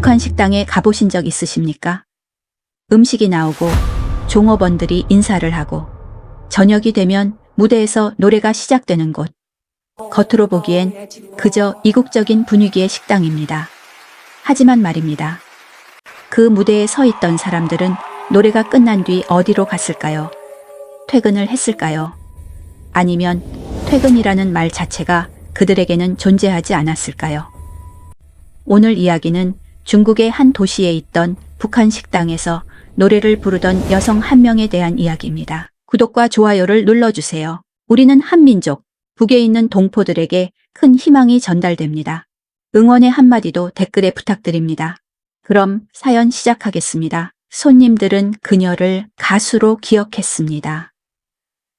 북한 식당에 가보신 적 있으십니까? 음식이 나오고 종업원들이 인사를 하고 저녁이 되면 무대에서 노래가 시작되는 곳. 겉으로 보기엔 그저 이국적인 분위기의 식당입니다. 하지만 말입니다. 그 무대에 서 있던 사람들은 노래가 끝난 뒤 어디로 갔을까요? 퇴근을 했을까요? 아니면 퇴근이라는 말 자체가 그들에게는 존재하지 않았을까요? 오늘 이야기는 중국의 한 도시에 있던 북한 식당에서 노래를 부르던 여성 한 명에 대한 이야기입니다. 구독과 좋아요를 눌러주세요. 우리는 한민족, 북에 있는 동포들에게 큰 희망이 전달됩니다. 응원의 한마디도 댓글에 부탁드립니다. 그럼 사연 시작하겠습니다. 손님들은 그녀를 가수로 기억했습니다.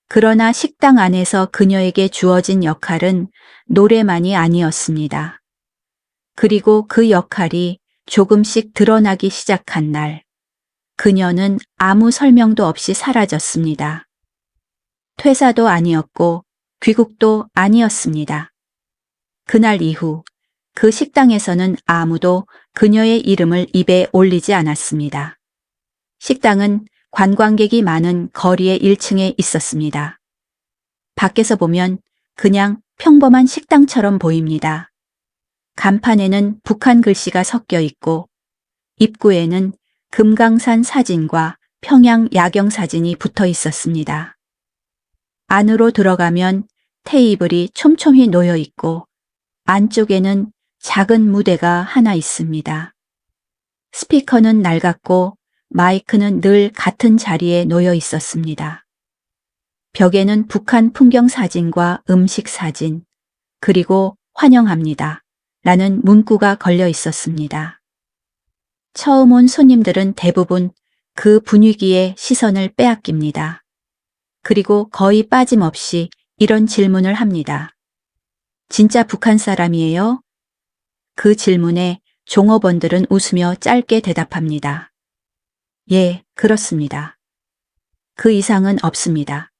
그러나 식당 안에서 그녀에게 주어진 역할은 노래만이 아니었습니다. 그리고 그 역할이 조금씩 드러나기 시작한 날, 그녀는 아무 설명도 없이 사라졌습니다. 퇴사도 아니었고 귀국도 아니었습니다. 그날 이후 그 식당에서는 아무도 그녀의 이름을 입에 올리지 않았습니다. 식당은 관광객이 많은 거리의 1층에 있었습니다. 밖에서 보면 그냥 평범한 식당처럼 보입니다. 간판에는 북한 글씨가 섞여 있고 입구에는 금강산 사진과 평양 야경 사진이 붙어 있었습니다. 안으로 들어가면 테이블이 촘촘히 놓여 있고 안쪽에는 작은 무대가 하나 있습니다. 스피커는 낡았고 마이크는 늘 같은 자리에 놓여 있었습니다. 벽에는 북한 풍경 사진과 음식 사진, 그리고 환영합니다 라는 문구가 걸려 있었습니다. 처음 온 손님들은 대부분 그 분위기에 시선을 빼앗깁니다. 그리고 거의 빠짐없이 이런 질문을 합니다. 진짜 북한 사람이에요? 그 질문에 종업원들은 웃으며 짧게 대답합니다. 예, 그렇습니다. 그 이상은 없습니다.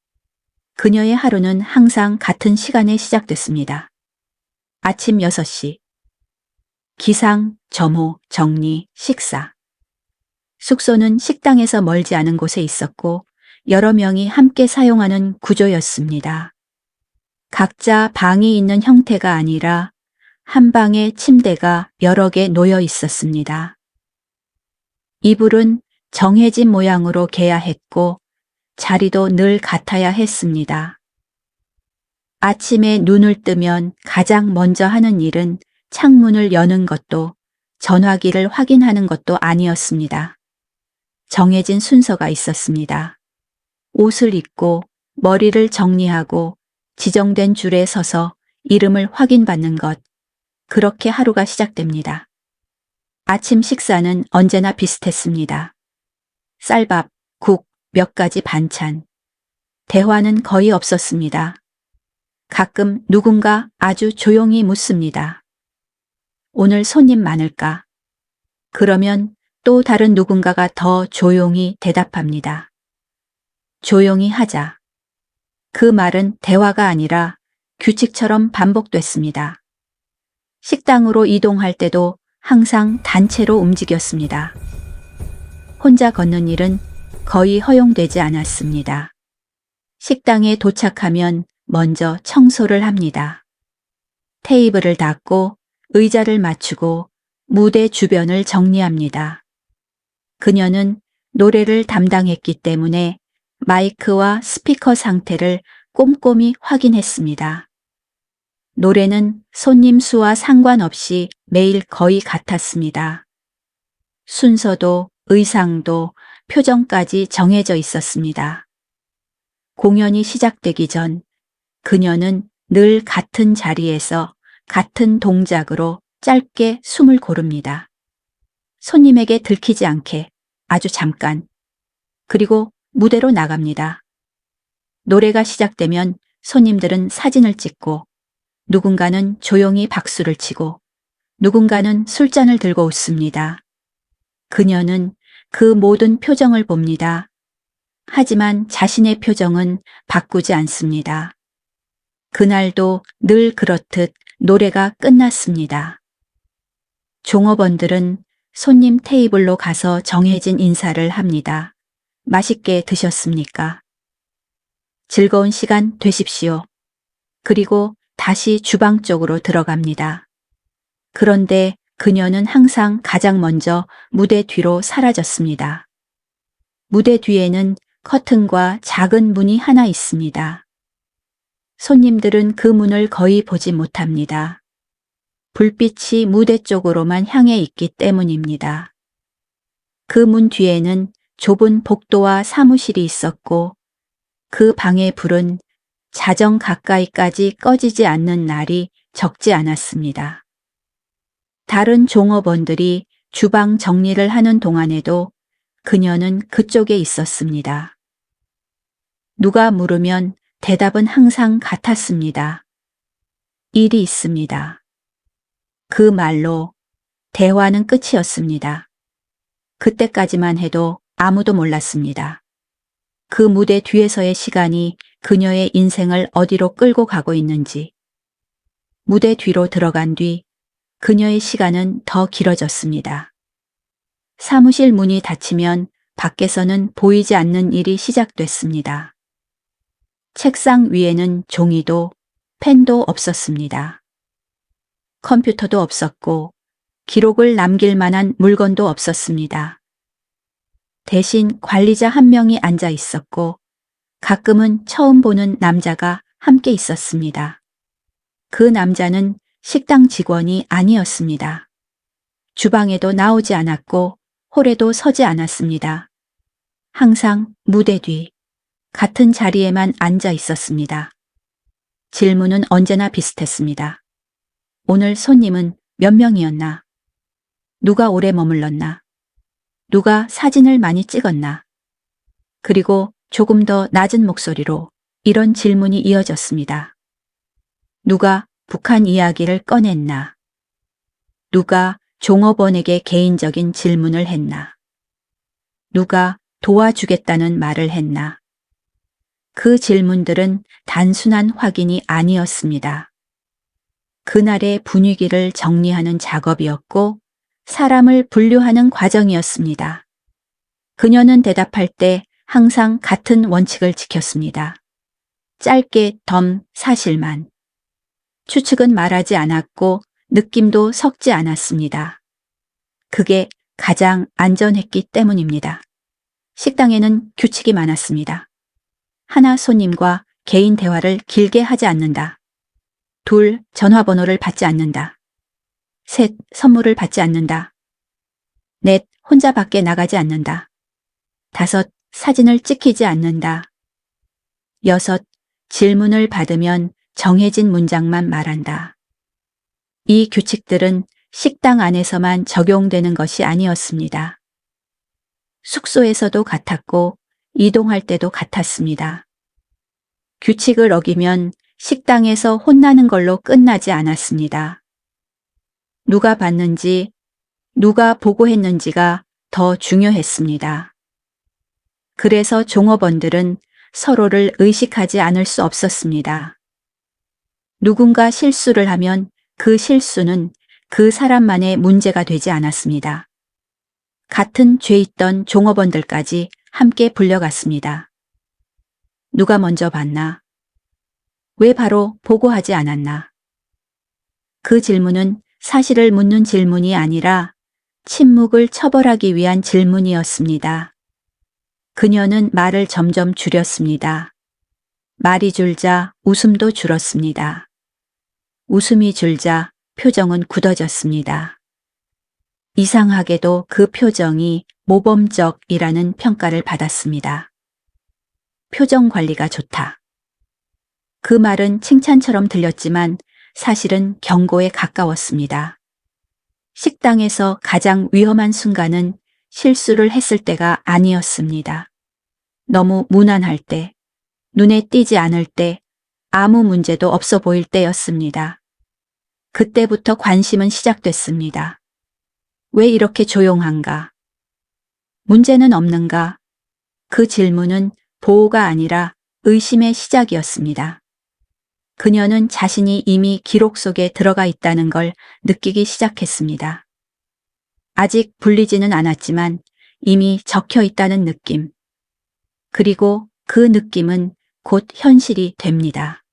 그녀의 하루는 항상 같은 시간에 시작됐습니다. 아침 6시. 기상, 점호, 정리, 식사. 숙소는 식당에서 멀지 않은 곳에 있었고 여러 명이 함께 사용하는 구조였습니다. 각자 방이 있는 형태가 아니라 한 방에 침대가 여러 개 놓여 있었습니다. 이불은 정해진 모양으로 개야 했고 자리도 늘 같아야 했습니다. 아침에 눈을 뜨면 가장 먼저 하는 일은 창문을 여는 것도 전화기를 확인하는 것도 아니었습니다. 정해진 순서가 있었습니다. 옷을 입고 머리를 정리하고 지정된 줄에 서서 이름을 확인받는 것, 그렇게 하루가 시작됩니다. 아침 식사는 언제나 비슷했습니다. 쌀밥, 국, 몇 가지 반찬. 대화는 거의 없었습니다. 가끔 누군가 아주 조용히 묻습니다. 오늘 손님 많을까? 그러면 또 다른 누군가가 더 조용히 대답합니다. 조용히 하자. 그 말은 대화가 아니라 규칙처럼 반복됐습니다. 식당으로 이동할 때도 항상 단체로 움직였습니다. 혼자 걷는 일은 거의 허용되지 않았습니다. 식당에 도착하면 먼저 청소를 합니다. 테이블을 닦고 의자를 맞추고 무대 주변을 정리합니다. 그녀는 노래를 담당했기 때문에 마이크와 스피커 상태를 꼼꼼히 확인했습니다. 노래는 손님 수와 상관없이 매일 거의 같았습니다. 순서도 의상도 표정까지 정해져 있었습니다. 공연이 시작되기 전 그녀는 늘 같은 자리에서 같은 동작으로 짧게 숨을 고릅니다. 손님에게 들키지 않게 아주 잠깐, 그리고 무대로 나갑니다. 노래가 시작되면 손님들은 사진을 찍고 누군가는 조용히 박수를 치고 누군가는 술잔을 들고 웃습니다. 그녀는 그 모든 표정을 봅니다. 하지만 자신의 표정은 바꾸지 않습니다. 그날도 늘 그렇듯 노래가 끝났습니다. 종업원들은 손님 테이블로 가서 정해진 인사를 합니다. 맛있게 드셨습니까? 즐거운 시간 되십시오. 그리고 다시 주방 쪽으로 들어갑니다. 그런데 그녀는 항상 가장 먼저 무대 뒤로 사라졌습니다. 무대 뒤에는 커튼과 작은 문이 하나 있습니다. 손님들은 그 문을 거의 보지 못합니다. 불빛이 무대 쪽으로만 향해 있기 때문입니다. 그 문 뒤에는 좁은 복도와 사무실이 있었고 그 방의 불은 자정 가까이까지 꺼지지 않는 날이 적지 않았습니다. 다른 종업원들이 주방 정리를 하는 동안에도 그녀는 그쪽에 있었습니다. 누가 물으면 대답은 항상 같았습니다. 일이 있습니다. 그 말로 대화는 끝이었습니다. 그때까지만 해도 아무도 몰랐습니다. 그 무대 뒤에서의 시간이 그녀의 인생을 어디로 끌고 가고 있는지. 무대 뒤로 들어간 뒤 그녀의 시간은 더 길어졌습니다. 사무실 문이 닫히면 밖에서는 보이지 않는 일이 시작됐습니다. 책상 위에는 종이도 펜도 없었습니다. 컴퓨터도 없었고 기록을 남길 만한 물건도 없었습니다. 대신 관리자 한 명이 앉아 있었고 가끔은 처음 보는 남자가 함께 있었습니다. 그 남자는 식당 직원이 아니었습니다. 주방에도 나오지 않았고 홀에도 서지 않았습니다. 항상 무대 뒤 같은 자리에만 앉아 있었습니다. 질문은 언제나 비슷했습니다. 오늘 손님은 몇 명이었나? 누가 오래 머물렀나? 누가 사진을 많이 찍었나? 그리고 조금 더 낮은 목소리로 이런 질문이 이어졌습니다. 누가 북한 이야기를 꺼냈나? 누가 종업원에게 개인적인 질문을 했나? 누가 도와주겠다는 말을 했나? 그 질문들은 단순한 확인이 아니었습니다. 그날의 분위기를 정리하는 작업이었고 사람을 분류하는 과정이었습니다. 그녀는 대답할 때 항상 같은 원칙을 지켰습니다. 짧게 덤 사실만. 추측은 말하지 않았고 느낌도 섞지 않았습니다. 그게 가장 안전했기 때문입니다. 식당에는 규칙이 많았습니다. 하나, 손님과 개인 대화를 길게 하지 않는다. 둘, 전화번호를 받지 않는다. 셋, 선물을 받지 않는다. 넷, 혼자 밖에 나가지 않는다. 다섯, 사진을 찍히지 않는다. 여섯, 질문을 받으면 정해진 문장만 말한다. 이 규칙들은 식당 안에서만 적용되는 것이 아니었습니다. 숙소에서도 같았고 이동할 때도 같았습니다. 규칙을 어기면 식당에서 혼나는 걸로 끝나지 않았습니다. 누가 봤는지, 누가 보고했는지가 더 중요했습니다. 그래서 종업원들은 서로를 의식하지 않을 수 없었습니다. 누군가 실수를 하면 그 실수는 그 사람만의 문제가 되지 않았습니다. 같은 죄 있던 종업원들까지 함께 불려갔습니다. 누가 먼저 봤나? 왜 바로 보고하지 않았나? 그 질문은 사실을 묻는 질문이 아니라 침묵을 처벌하기 위한 질문이었습니다. 그녀는 말을 점점 줄였습니다. 말이 줄자 웃음도 줄었습니다. 웃음이 줄자 표정은 굳어졌습니다. 이상하게도 그 표정이 모범적이라는 평가를 받았습니다. 표정 관리가 좋다. 그 말은 칭찬처럼 들렸지만 사실은 경고에 가까웠습니다. 식당에서 가장 위험한 순간은 실수를 했을 때가 아니었습니다. 너무 무난할 때, 눈에 띄지 않을 때, 아무 문제도 없어 보일 때였습니다. 그때부터 관심은 시작됐습니다. 왜 이렇게 조용한가? 문제는 없는가? 그 질문은 보호가 아니라 의심의 시작이었습니다. 그녀는 자신이 이미 기록 속에 들어가 있다는 걸 느끼기 시작했습니다. 아직 불리지는 않았지만 이미 적혀 있다는 느낌. 그리고 그 느낌은 곧 현실이 됩니다.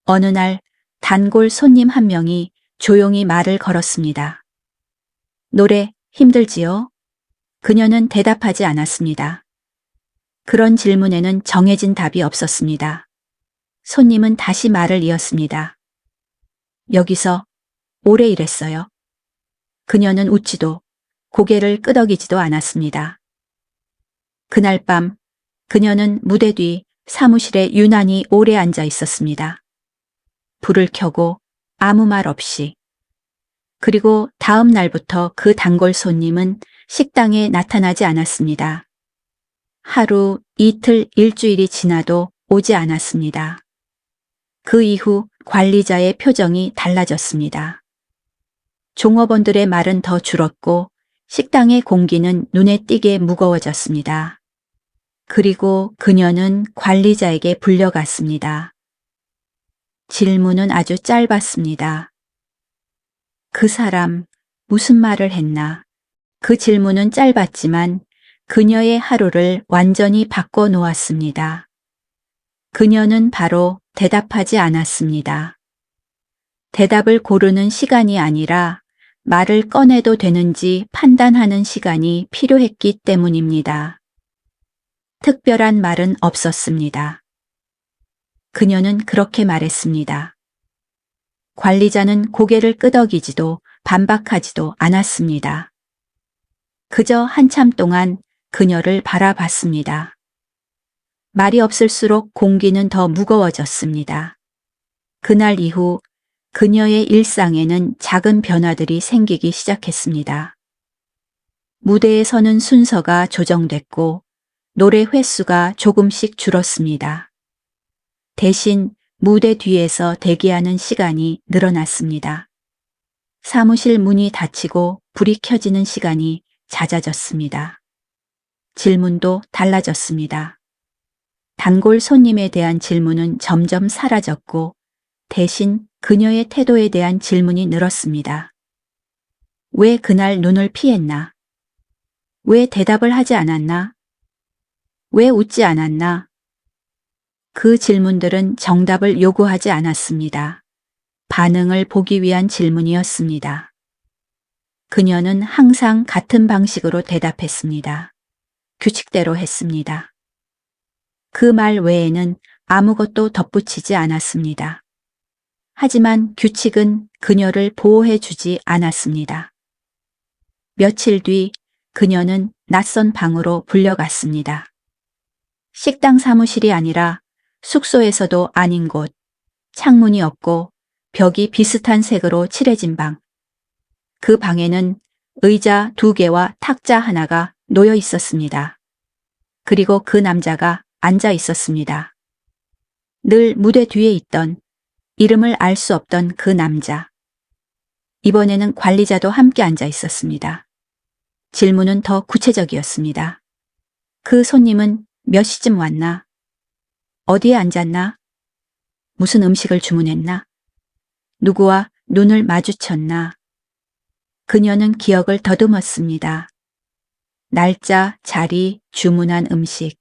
어느 날 단골 손님 한 명이 조용히 말을 걸었습니다. 노래 힘들지요? 그녀는 대답하지 않았습니다. 그런 질문에는 정해진 답이 없었습니다. 손님은 다시 말을 이었습니다. 여기서 오래 일했어요. 그녀는 웃지도 고개를 끄덕이지도 않았습니다. 그날 밤 그녀는 무대 뒤 사무실에 유난히 오래 앉아 있었습니다. 불을 켜고 아무 말 없이. 그리고 다음 날부터 그 단골 손님은 식당에 나타나지 않았습니다. 하루, 이틀, 일주일이 지나도 오지 않았습니다. 그 이후 관리자의 표정이 달라졌습니다. 종업원들의 말은 더 줄었고 식당의 공기는 눈에 띄게 무거워졌습니다. 그리고 그녀는 관리자에게 불려갔습니다. 질문은 아주 짧았습니다. 그 사람 무슨 말을 했나? 그 질문은 짧았지만 그녀의 하루를 완전히 바꿔 놓았습니다. 그녀는 바로 대답하지 않았습니다. 대답을 고르는 시간이 아니라 말을 꺼내도 되는지 판단하는 시간이 필요했기 때문입니다. 특별한 말은 없었습니다. 그녀는 그렇게 말했습니다. 관리자는 고개를 끄덕이지도 반박하지도 않았습니다. 그저 한참 동안 그녀를 바라봤습니다. 말이 없을수록 공기는 더 무거워졌습니다. 그날 이후 그녀의 일상에는 작은 변화들이 생기기 시작했습니다. 무대에 서는 순서가 조정됐고 노래 횟수가 조금씩 줄었습니다. 대신 무대 뒤에서 대기하는 시간이 늘어났습니다. 사무실 문이 닫히고 불이 켜지는 시간이 잦아졌습니다. 질문도 달라졌습니다. 단골 손님에 대한 질문은 점점 사라졌고 대신 그녀의 태도에 대한 질문이 늘었습니다. 왜 그날 눈을 피했나? 왜 대답을 하지 않았나? 왜 웃지 않았나? 그 질문들은 정답을 요구하지 않았습니다. 반응을 보기 위한 질문이었습니다. 그녀는 항상 같은 방식으로 대답했습니다. 규칙대로 했습니다. 그 말 외에는 아무것도 덧붙이지 않았습니다. 하지만 규칙은 그녀를 보호해 주지 않았습니다. 며칠 뒤 그녀는 낯선 방으로 불려갔습니다. 식당 사무실이 아니라 숙소에서도 아닌 곳, 창문이 없고 벽이 비슷한 색으로 칠해진 방. 그 방에는 의자 2개와 탁자 하나가 놓여 있었습니다. 그리고 그 남자가 앉아 있었습니다. 늘 무대 뒤에 있던 이름을 알 수 없던 그 남자. 이번에는 관리자도 함께 앉아 있었습니다. 질문은 더 구체적이었습니다. 그 손님은 몇 시쯤 왔나? 어디에 앉았나? 무슨 음식을 주문했나? 누구와 눈을 마주쳤나? 그녀는 기억을 더듬었습니다. 날짜, 자리, 주문한 음식.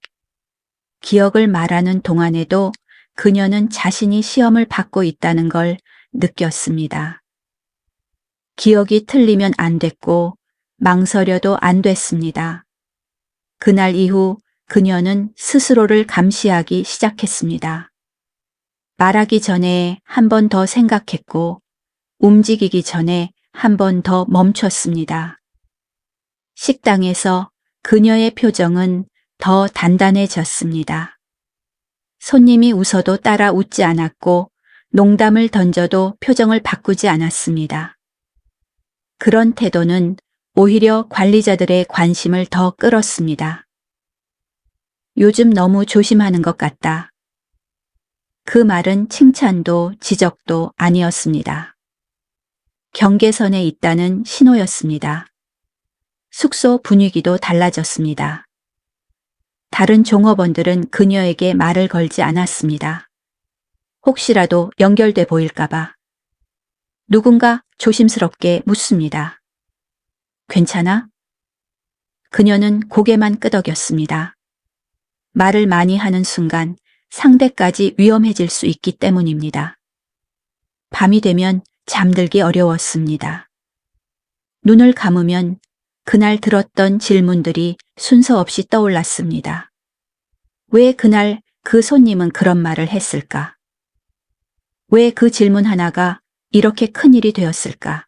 기억을 말하는 동안에도 그녀는 자신이 시험을 받고 있다는 걸 느꼈습니다. 기억이 틀리면 안 됐고 망설여도 안 됐습니다. 그날 이후 그녀는 스스로를 감시하기 시작했습니다. 말하기 전에 한 번 더 생각했고 움직이기 전에 한 번 더 멈췄습니다. 식당에서 그녀의 표정은 더 단단해졌습니다. 손님이 웃어도 따라 웃지 않았고 농담을 던져도 표정을 바꾸지 않았습니다. 그런 태도는 오히려 관리자들의 관심을 더 끌었습니다. 요즘 너무 조심하는 것 같다. 그 말은 칭찬도 지적도 아니었습니다. 경계선에 있다는 신호였습니다. 숙소 분위기도 달라졌습니다. 다른 종업원들은 그녀에게 말을 걸지 않았습니다. 혹시라도 연결돼 보일까봐. 누군가 조심스럽게 묻습니다. 괜찮아? 그녀는 고개만 끄덕였습니다. 말을 많이 하는 순간 상대까지 위험해질 수 있기 때문입니다. 밤이 되면 잠들기 어려웠습니다. 눈을 감으면 그날 들었던 질문들이 순서 없이 떠올랐습니다. 왜 그날 그 손님은 그런 말을 했을까? 왜 그 질문 하나가 이렇게 큰일이 되었을까?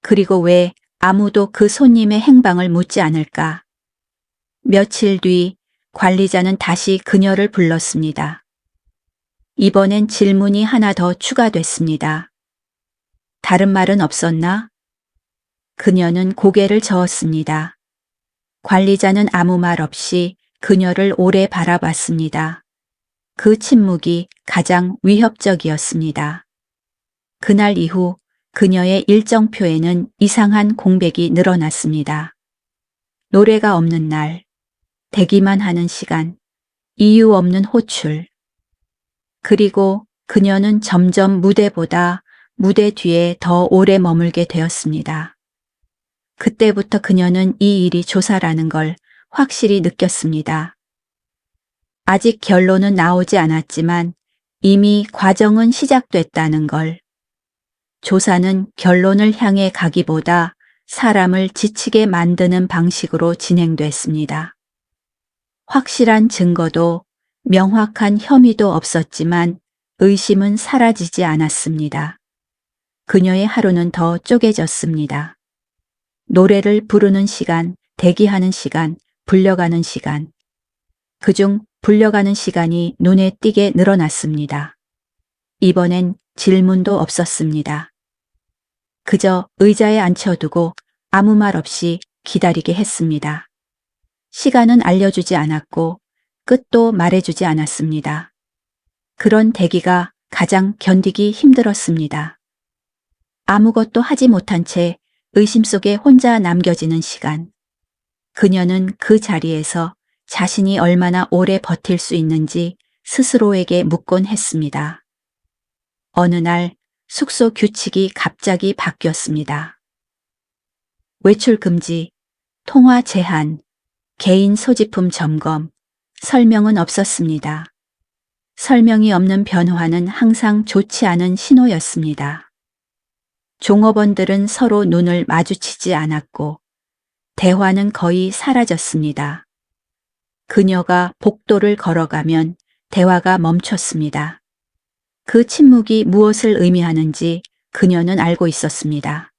그리고 왜 아무도 그 손님의 행방을 묻지 않을까? 며칠 뒤 관리자는 다시 그녀를 불렀습니다. 이번엔 질문이 하나 더 추가됐습니다. 다른 말은 없었나? 그녀는 고개를 저었습니다. 관리자는 아무 말 없이 그녀를 오래 바라봤습니다. 그 침묵이 가장 위협적이었습니다. 그날 이후 그녀의 일정표에는 이상한 공백이 늘어났습니다. 노래가 없는 날, 대기만 하는 시간, 이유 없는 호출. 그리고 그녀는 점점 무대보다 무대 뒤에 더 오래 머물게 되었습니다. 그때부터 그녀는 이 일이 조사라는 걸 확실히 느꼈습니다. 아직 결론은 나오지 않았지만 이미 과정은 시작됐다는 걸. 조사는 결론을 향해 가기보다 사람을 지치게 만드는 방식으로 진행됐습니다. 확실한 증거도 명확한 혐의도 없었지만 의심은 사라지지 않았습니다. 그녀의 하루는 더 쪼개졌습니다. 노래를 부르는 시간, 대기하는 시간, 불려가는 시간. 그중 불려가는 시간이 눈에 띄게 늘어났습니다. 이번엔 질문도 없었습니다. 그저 의자에 앉혀두고 아무 말 없이 기다리게 했습니다. 시간은 알려주지 않았고 끝도 말해주지 않았습니다. 그런 대기가 가장 견디기 힘들었습니다. 아무것도 하지 못한 채 의심 속에 혼자 남겨지는 시간. 그녀는 그 자리에서 자신이 얼마나 오래 버틸 수 있는지 스스로에게 묻곤 했습니다. 어느 날 숙소 규칙이 갑자기 바뀌었습니다. 외출 금지, 통화 제한, 개인 소지품 점검, 설명은 없었습니다. 설명이 없는 변화는 항상 좋지 않은 신호였습니다. 종업원들은 서로 눈을 마주치지 않았고 대화는 거의 사라졌습니다. 그녀가 복도를 걸어가면 대화가 멈췄습니다. 그 침묵이 무엇을 의미하는지 그녀는 알고 있었습니다.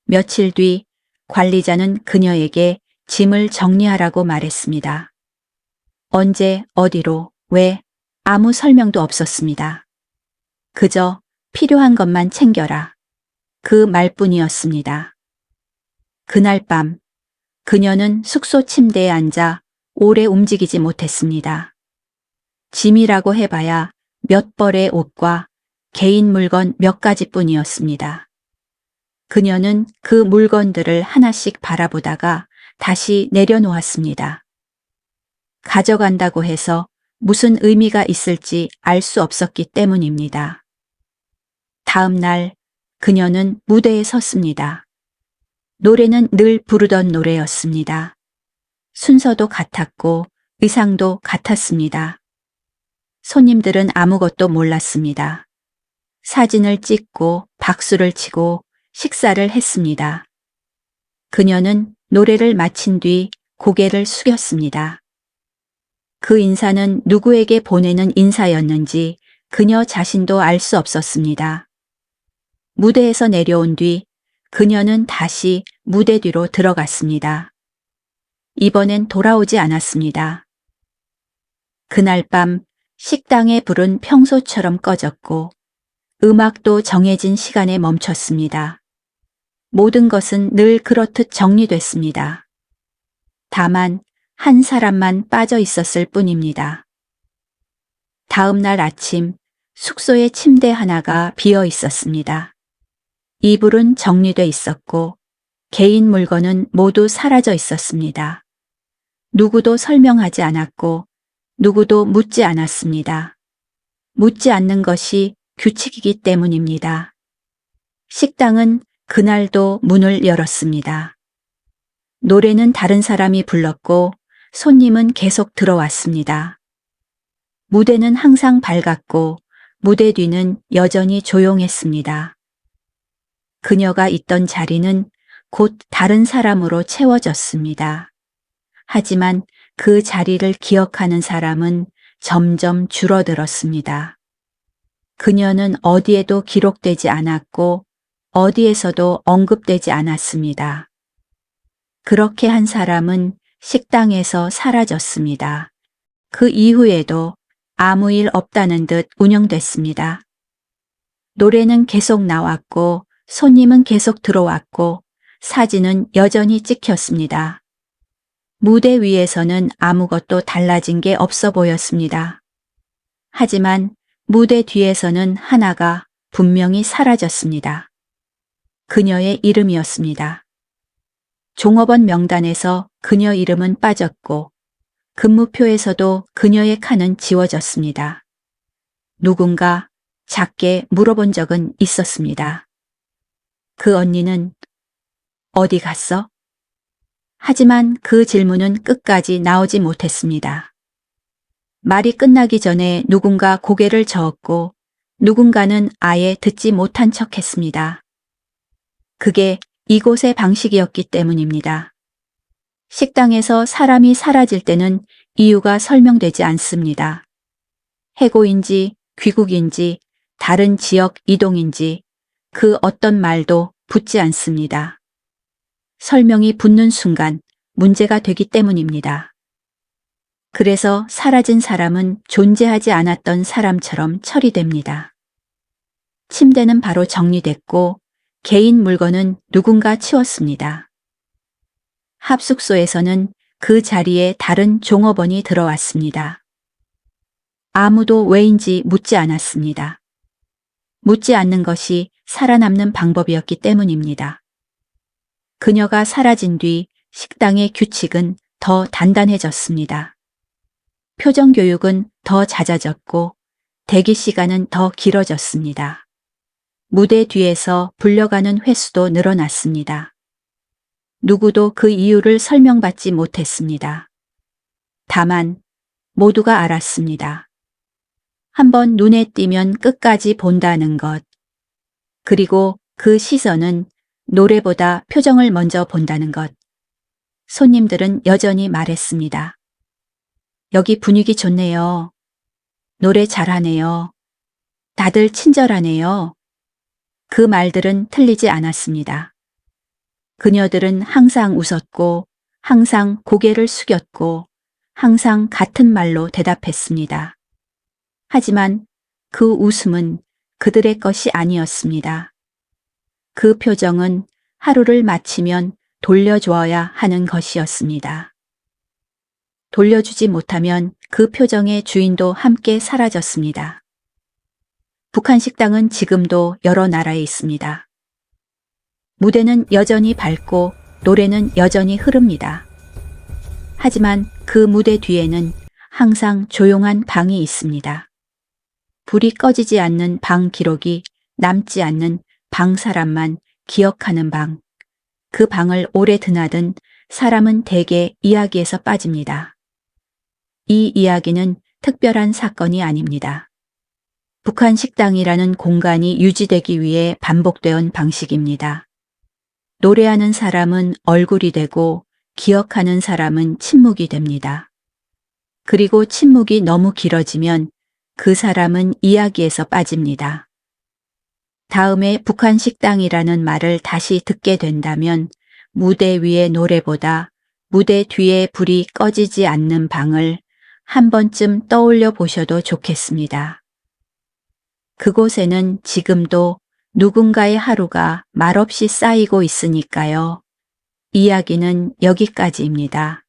며칠 뒤 관리자는 그녀에게 짐을 정리하라고 말했습니다. 언제, 어디로, 왜, 아무 설명도 없었습니다. 그저 필요한 것만 챙겨라. 그 말뿐이었습니다. 그날 밤 그녀는 숙소 침대에 앉아 오래 움직이지 못했습니다. 짐이라고 해봐야 몇 벌의 옷과 개인 물건 몇 가지뿐이었습니다. 그녀는 그 물건들을 하나씩 바라보다가 다시 내려놓았습니다. 가져간다고 해서 무슨 의미가 있을지 알 수 없었기 때문입니다. 다음 날 그녀는 무대에 섰습니다. 노래는 늘 부르던 노래였습니다. 순서도 같았고 의상도 같았습니다. 손님들은 아무것도 몰랐습니다. 사진을 찍고 박수를 치고 식사를 했습니다. 그녀는 노래를 마친 뒤 고개를 숙였습니다. 그 인사는 누구에게 보내는 인사였는지 그녀 자신도 알 수 없었습니다. 무대에서 내려온 뒤 그녀는 다시 무대 뒤로 들어갔습니다. 이번엔 돌아오지 않았습니다. 그날 밤 식당의 불은 평소처럼 꺼졌고 음악도 정해진 시간에 멈췄습니다. 모든 것은 늘 그렇듯 정리됐습니다. 다만 한 사람만 빠져 있었을 뿐입니다. 다음 날 아침 숙소의 침대 하나가 비어 있었습니다. 이불은 정리돼 있었고 개인 물건은 모두 사라져 있었습니다. 누구도 설명하지 않았고 누구도 묻지 않았습니다. 묻지 않는 것이 규칙이기 때문입니다. 식당은 그날도 문을 열었습니다. 노래는 다른 사람이 불렀고 손님은 계속 들어왔습니다. 무대는 항상 밝았고 무대 뒤는 여전히 조용했습니다. 그녀가 있던 자리는 곧 다른 사람으로 채워졌습니다. 하지만 그 자리를 기억하는 사람은 점점 줄어들었습니다. 그녀는 어디에도 기록되지 않았고 어디에서도 언급되지 않았습니다. 그렇게 한 사람은 식당에서 사라졌습니다. 그 이후에도 아무 일 없다는 듯 운영됐습니다. 노래는 계속 나왔고 손님은 계속 들어왔고 사진은 여전히 찍혔습니다. 무대 위에서는 아무것도 달라진 게 없어 보였습니다. 하지만 무대 뒤에서는 하나가 분명히 사라졌습니다. 그녀의 이름이었습니다. 종업원 명단에서 그녀 이름은 빠졌고 근무표에서도 그녀의 칸은 지워졌습니다. 누군가 작게 물어본 적은 있었습니다. 그 언니는 어디 갔어? 하지만 그 질문은 끝까지 나오지 못했습니다. 말이 끝나기 전에 누군가 고개를 저었고 누군가는 아예 듣지 못한 척 했습니다. 그게 이곳의 방식이었기 때문입니다. 식당에서 사람이 사라질 때는 이유가 설명되지 않습니다. 해고인지 귀국인지 다른 지역 이동인지 그 어떤 말도 붙지 않습니다. 설명이 붙는 순간 문제가 되기 때문입니다. 그래서 사라진 사람은 존재하지 않았던 사람처럼 처리됩니다. 침대는 바로 정리됐고 개인 물건은 누군가 치웠습니다. 합숙소에서는 그 자리에 다른 종업원이 들어왔습니다. 아무도 왜인지 묻지 않았습니다. 묻지 않는 것이 살아남는 방법이었기 때문입니다. 그녀가 사라진 뒤 식당의 규칙은 더 단단해졌습니다. 표정 교육은 더 잦아졌고 대기 시간은 더 길어졌습니다. 무대 뒤에서 불려가는 횟수도 늘어났습니다. 누구도 그 이유를 설명받지 못했습니다. 다만 모두가 알았습니다. 한번 눈에 띄면 끝까지 본다는 것. 그리고 그 시선은 노래보다 표정을 먼저 본다는 것. 손님들은 여전히 말했습니다. 여기 분위기 좋네요. 노래 잘하네요. 다들 친절하네요. 그 말들은 틀리지 않았습니다. 그녀들은 항상 웃었고 항상 고개를 숙였고 항상 같은 말로 대답했습니다. 하지만 그 웃음은 그들의 것이 아니었습니다. 그 표정은 하루를 마치면 돌려주어야 하는 것이었습니다. 돌려주지 못하면 그 표정의 주인도 함께 사라졌습니다. 북한 식당은 지금도 여러 나라에 있습니다. 무대는 여전히 밝고 노래는 여전히 흐릅니다. 하지만 그 무대 뒤에는 항상 조용한 방이 있습니다. 불이 꺼지지 않는 방 기록이 남지 않는 방 사람만 기억하는 방. 그 방을 오래 드나든 사람은 대개 이야기에서 빠집니다. 이 이야기는 특별한 사건이 아닙니다. 북한 식당이라는 공간이 유지되기 위해 반복되온 방식입니다. 노래하는 사람은 얼굴이 되고 기억하는 사람은 침묵이 됩니다. 그리고 침묵이 너무 길어지면 그 사람은 이야기에서 빠집니다. 다음에 북한 식당이라는 말을 다시 듣게 된다면 무대 위의 노래보다 무대 뒤에 불이 꺼지지 않는 방을 한 번쯤 떠올려 보셔도 좋겠습니다. 그곳에는 지금도 누군가의 하루가 말없이 쌓이고 있으니까요. 이야기는 여기까지입니다.